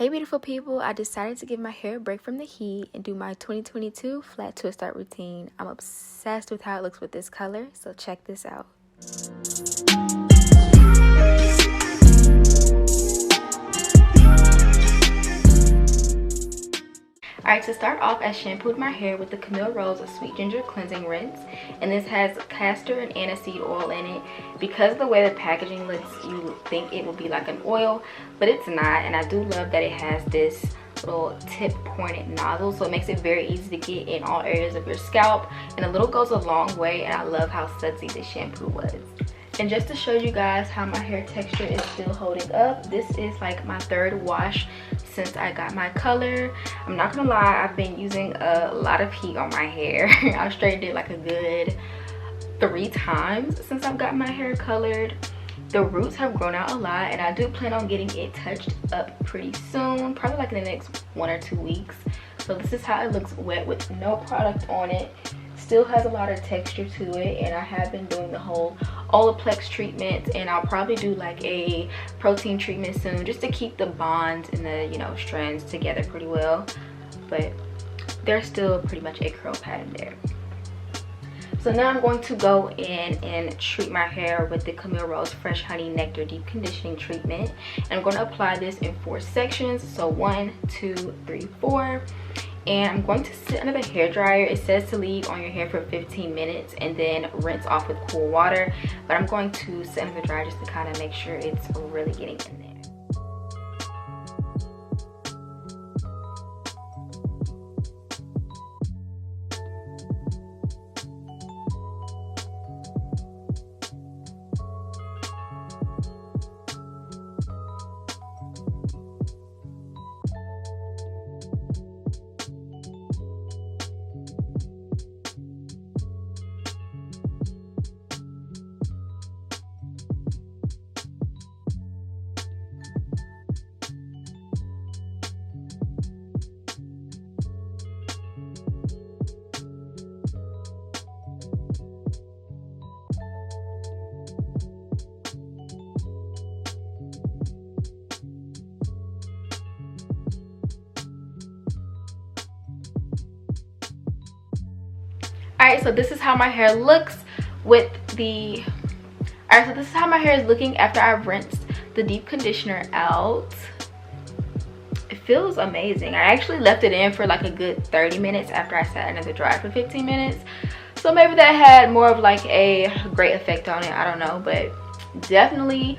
Hey beautiful people, I decided to give my hair a break from the heat and do my 2022 flat twist out routine. I'm obsessed with how it looks with this color, so check this out. Alright, to start off, I shampooed my hair with the Camille Rose Sweet Ginger Cleansing Rinse. And this has castor and aniseed oil in it. Because of the way the packaging looks, you would think it would be like an oil, but it's not. And I do love that it has this little tip pointed nozzle, so it makes it very easy to get in all areas of your scalp. And a little goes a long way, and I love how sudsy this shampoo was. And just to show you guys how my hair texture is still holding up, this is like my third wash since I got my color. I'm not gonna lie, I've been using a lot of heat on my hair. I straightened it like a good 3 times since I've got my hair colored. The roots have grown out a lot, and I do plan on getting it touched up pretty soon, probably like in the next 1 or 2 weeks. So this is how it looks wet with no product on it. Still has a lot of texture to it, and I have been doing the whole Olaplex treatment, and I'll probably do like a protein treatment soon just to keep the bonds and the, you know, strands together pretty well. But there's still pretty much a curl pattern there. So now I'm going to go in and treat my hair with the Camille Rose Fresh Honey Nectar Deep Conditioning Treatment. And I'm going to apply this in 4 sections. So 1, 2, 3, 4. And I'm going to sit under the hair dryer. It says to leave on your hair for 15 minutes and then rinse off with cool water. But I'm going to sit under the dryer just to kind of make sure it's really getting in there. Alright, so this is how my hair looks with the... Alright, so this is how my hair is looking after I've rinsed the deep conditioner out. It feels amazing. I actually left it in for like a good 30 minutes after I sat under the dryer for 15 minutes. So maybe that had more of like a great effect on it. I don't know, but definitely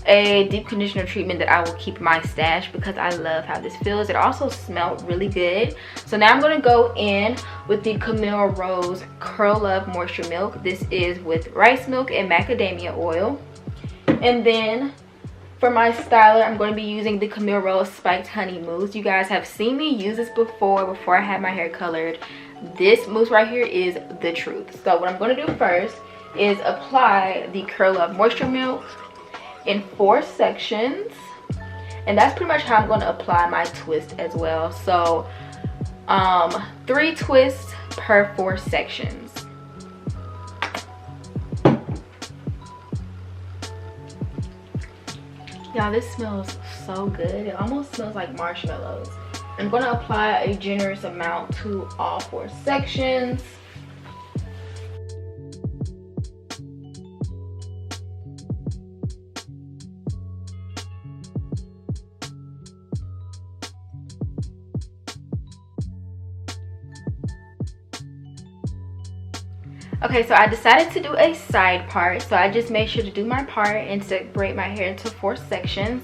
a deep conditioner treatment that I will keep in my stash because I love how this feels. It also smelled really good. So now I'm going to go in with the Camille Rose Curl Love Moisture Milk. This is with rice milk and macadamia oil. And then for my styler, I'm going to be using the Camille Rose Spiked Honey Mousse. You guys have seen me use this before I had my hair colored. This mousse right here is the truth. So what I'm going to do first is apply the Curl Love Moisture Milk in 4 sections, and that's pretty much how I'm going to apply my twist as well. So 3 twists per 4 sections. Y'all, this smells so good. It almost smells like marshmallows. I'm going to apply a generous amount to all 4 sections. Okay, so I decided to do a side part, so I just made sure to do my part and separate my hair into 4 sections.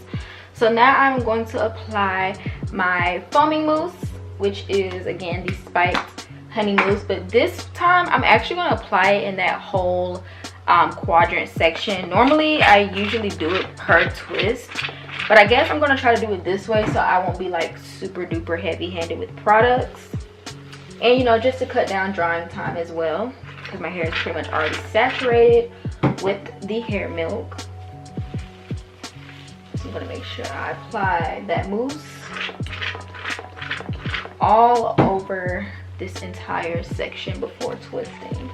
So now I'm going to apply my foaming mousse, which is again the Spiked Honey Mousse, but this time I'm actually going to apply it in that whole quadrant section. Normally I usually do it per twist, but I guess I'm going to try to do it this way so I won't be like super duper heavy handed with products, and you know, just to cut down drying time as well, because my hair is pretty much already saturated with the hair milk. So I'm going to make sure I apply that mousse all over this entire section before twisting.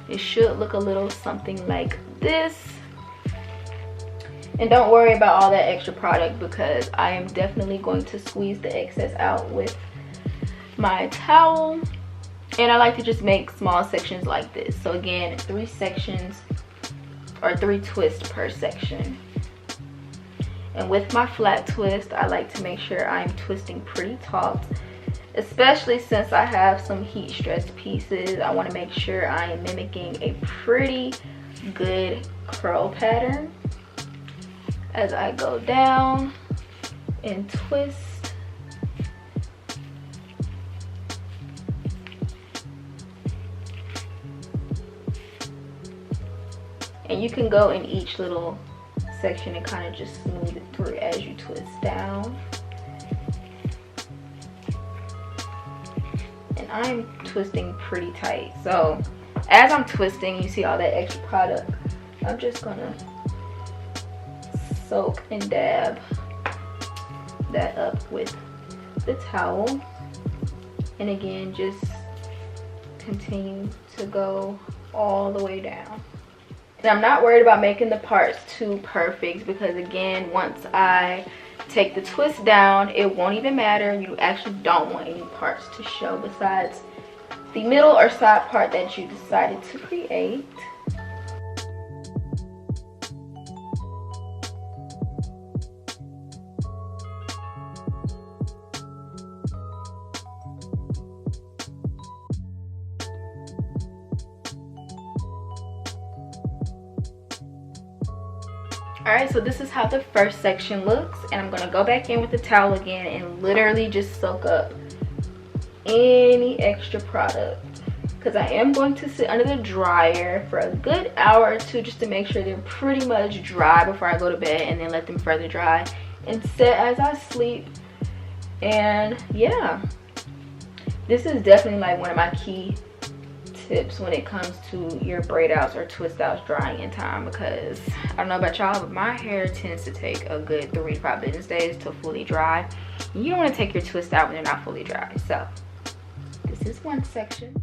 It should look a little something like this. And don't worry about all that extra product because I am definitely going to squeeze the excess out with my towel. And I like to just make small sections like this. So again, 3 sections or 3 twists per section. And with my flat twist, I like to make sure I'm twisting pretty taut, especially since I have some heat stressed pieces. I want to make sure I am mimicking a pretty good curl pattern as I go down and twist. And you can go in each little section and kind of just smooth it through as you twist down. And I'm twisting pretty tight. So as I'm twisting, you see all that extra product. I'm just gonna soak and dab that up with the towel. And again, just continue to go all the way down. And I'm not worried about making the parts too perfect because again, once I take the twist down, it won't even matter. You actually don't want any parts to show besides the middle or side part that you decided to create. Alright, so this is how the first section looks, and I'm going to go back in with the towel again and literally just soak up any extra product because I am going to sit under the dryer for a good hour or two just to make sure they're pretty much dry before I go to bed, and then let them further dry and set as I sleep. And yeah, this is definitely like one of my key tips when it comes to your braid outs or twist outs drying in time, because I don't know about y'all, but my hair tends to take a good 3 to 5 business days to fully dry. You don't want to take your twist out when they're not fully dry. So this is one section.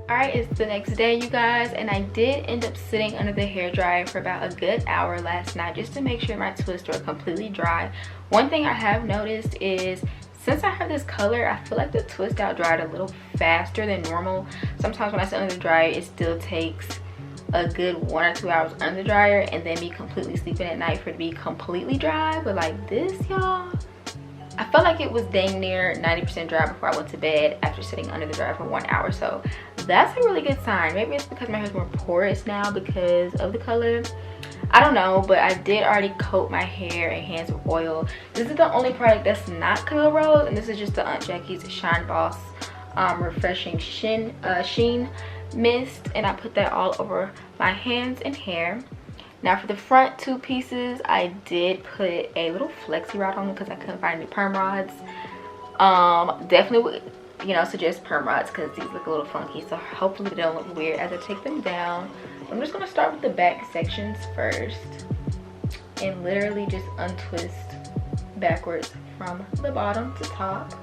Alright, it's the next day, you guys, and I did end up sitting under the hair dryer for about a good hour last night just to make sure my twists were completely dry. One thing I have noticed is since I have this color, I feel like the twist out dried a little faster than normal. Sometimes when I sit under the dryer, it still takes a good 1 or 2 hours under the dryer and then me completely sleeping at night for it to be completely dry. But like this, y'all, I felt like it was dang near 90% dry before I went to bed after sitting under the dryer for 1 hour. So that's a really good sign. Maybe it's because my hair is more porous now because of the color. I don't know, but I did already coat my hair and hands with oil. This is the only product that's not Camille Rose, and this is just the Aunt Jackie's Shine Boss Refreshing Sheen Mist, and I put that all over my hands and hair. Now for the front 2 pieces, I did put a little flexi rod on them because I couldn't find any perm rods. Definitely would, you know, suggest perm rods because these look a little funky, so hopefully they don't look weird as I take them down. I'm just going to start with the back sections first and literally just untwist backwards from the bottom to top.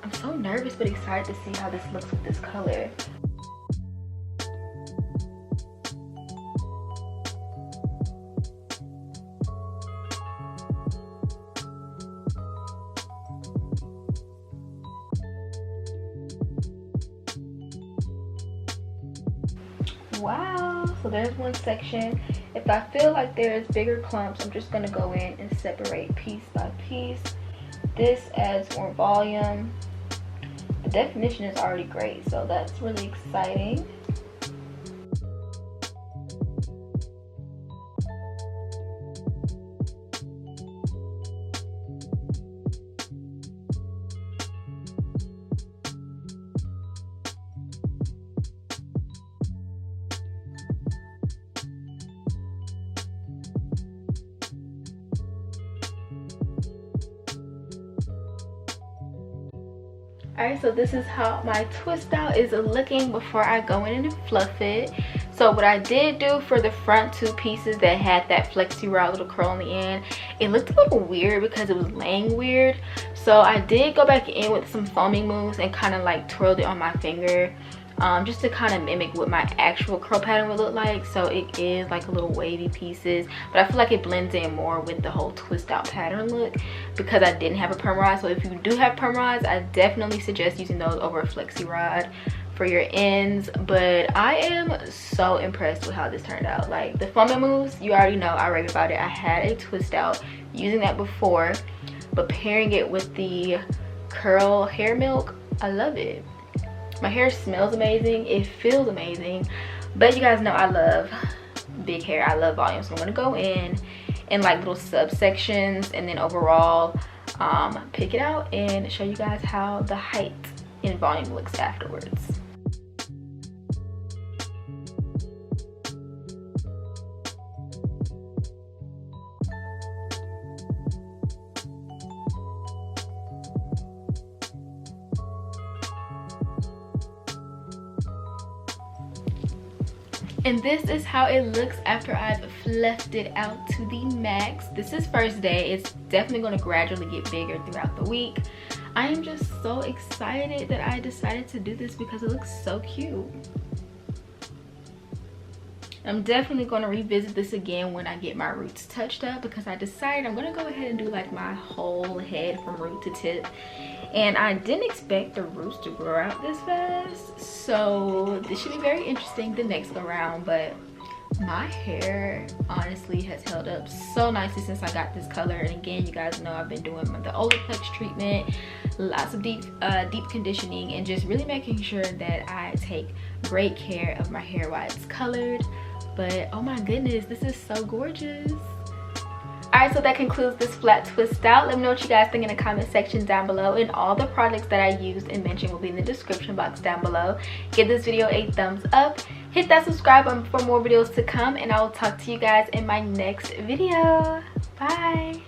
I'm so nervous but excited to see how this looks with this color. Wow, so there's one section, If I feel like there's bigger clumps, I'm just gonna go in and separate piece by piece. This adds more volume. The definition is already great, so that's really exciting. Alright, so this is how my twist out is looking before I go in and fluff it. So what I did do for the front two pieces that had that flexi rod little curl on the end, it looked a little weird because it was laying weird. So I did go back in with some foaming mousse and kind of like twirled it on my finger, just to kind of mimic what my actual curl pattern would look like. So it is like a little wavy pieces, but I feel like it blends in more with the whole twist out pattern look because I didn't have a perm rod. So if you do have perm rods, I definitely suggest using those over a flexi rod for your ends. But I am so impressed with how this turned out. Like the foaming mousse, you already know I raved about it. I had a twist out using that before, but pairing it with the curl hair milk, I love it. My hair smells amazing, it feels amazing, but you guys know I love big hair, I love volume. So I'm gonna go in like little subsections and then overall pick it out and show you guys how the height and volume looks afterwards. And this is how it looks after I've fluffed it out to the max. This is first day. It's definitely going to gradually get bigger throughout the week. I am just so excited that I decided to do this because it looks so cute. I'm definitely going to revisit this again when I get my roots touched up because I decided I'm going to go ahead and do like my whole head from root to tip. And I didn't expect the roots to grow out this fast, so this should be very interesting the next go round. But my hair honestly has held up so nicely since I got this color. And again, you guys know I've been doing the Olaplex treatment, lots of deep conditioning, and just really making sure that I take great care of my hair while it's colored. But oh my goodness, this is so gorgeous. Alright, so that concludes this flat twist out. Let me know what you guys think in the comment section down below, and all the products that I used and mentioned will be in the description box down below. Give this video a thumbs up, hit that subscribe button for more videos to come, and I will talk to you guys in my next video. Bye.